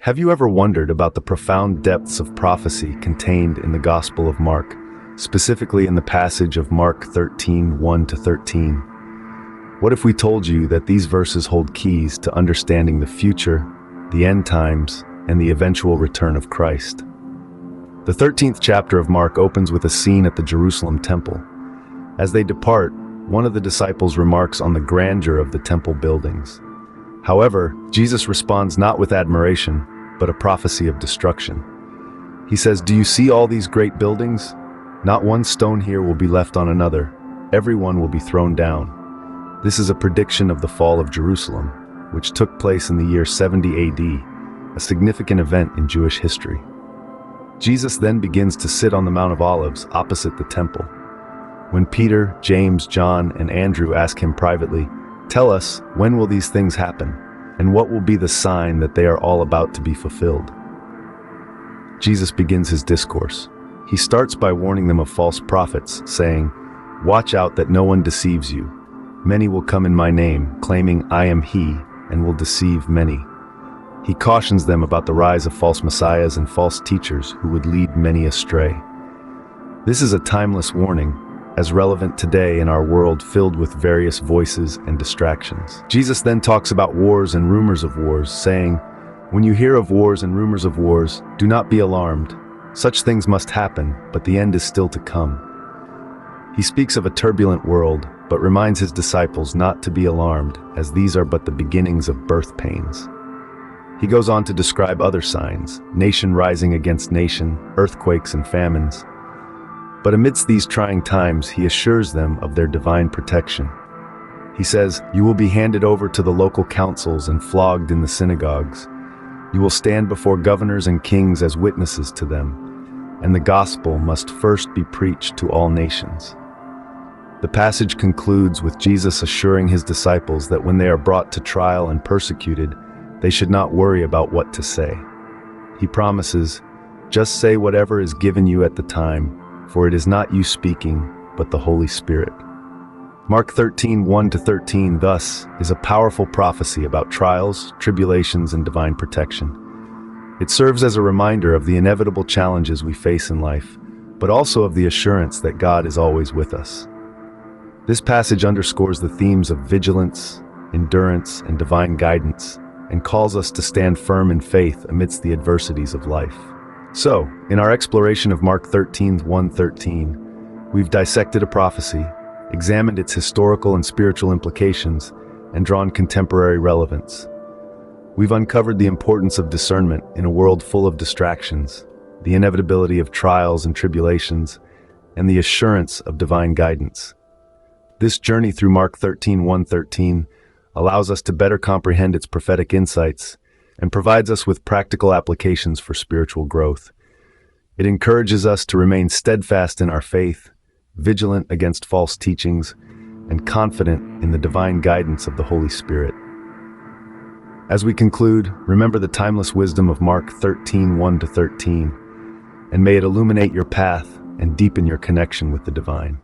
Have you ever wondered about the profound depths of prophecy contained in the Gospel of Mark, specifically in the passage of Mark 13:1-13? What if we told you that these verses hold keys to understanding the future, the end times, and the eventual return of Christ? The 13th chapter of Mark opens with a scene at the Jerusalem temple. As they depart, one of the disciples remarks on the grandeur of the temple buildings. However, Jesus responds not with admiration, but a prophecy of destruction. He says, "Do you see all these great buildings? Not one stone here will be left on another. Every one will be thrown down." This is a prediction of the fall of Jerusalem, which took place in the year 70 AD, a significant event in Jewish history. Jesus then begins to sit on the Mount of Olives opposite the temple. When Peter, James, John, and Andrew ask him privately, "Tell us, when will these things happen? And what will be the sign that they are all about to be fulfilled?" Jesus begins his discourse. He starts by warning them of false prophets, saying, "Watch out that no one deceives you. Many will come in my name, claiming I am he, and will deceive many." He cautions them about the rise of false messiahs and false teachers who would lead many astray. This is a timeless warning, as relevant today in our world filled with various voices and distractions. Jesus then talks about wars and rumors of wars, saying, "When you hear of wars and rumors of wars, do not be alarmed. Such things must happen, but the end is still to come." He speaks of a turbulent world, but reminds his disciples not to be alarmed, as these are but the beginnings of birth pains. He goes on to describe other signs, nation rising against nation, earthquakes and famines. But amidst these trying times, he assures them of their divine protection. He says, "You will be handed over to the local councils and flogged in the synagogues. You will stand before governors and kings as witnesses to them, and the gospel must first be preached to all nations." The passage concludes with Jesus assuring his disciples that when they are brought to trial and persecuted, they should not worry about what to say. He promises, "Just say whatever is given you at the time, for it is not you speaking, but the Holy Spirit." Mark 13:1-13 thus is a powerful prophecy about trials, tribulations, and divine protection. It serves as a reminder of the inevitable challenges we face in life, but also of the assurance that God is always with us. This passage underscores the themes of vigilance, endurance, and divine guidance, and calls us to stand firm in faith amidst the adversities of life. So, in our exploration of Mark 13:1-13, we've dissected a prophecy, examined its historical and spiritual implications, and drawn contemporary relevance. We've uncovered the importance of discernment in a world full of distractions, the inevitability of trials and tribulations, and the assurance of divine guidance. This journey through Mark 13:1-13 allows us to better comprehend its prophetic insights and provides us with practical applications for spiritual growth. It encourages us to remain steadfast in our faith, vigilant against false teachings, and confident in the divine guidance of the Holy Spirit. As we conclude, remember the timeless wisdom of Mark 13:1-13, and may it illuminate your path and deepen your connection with the divine.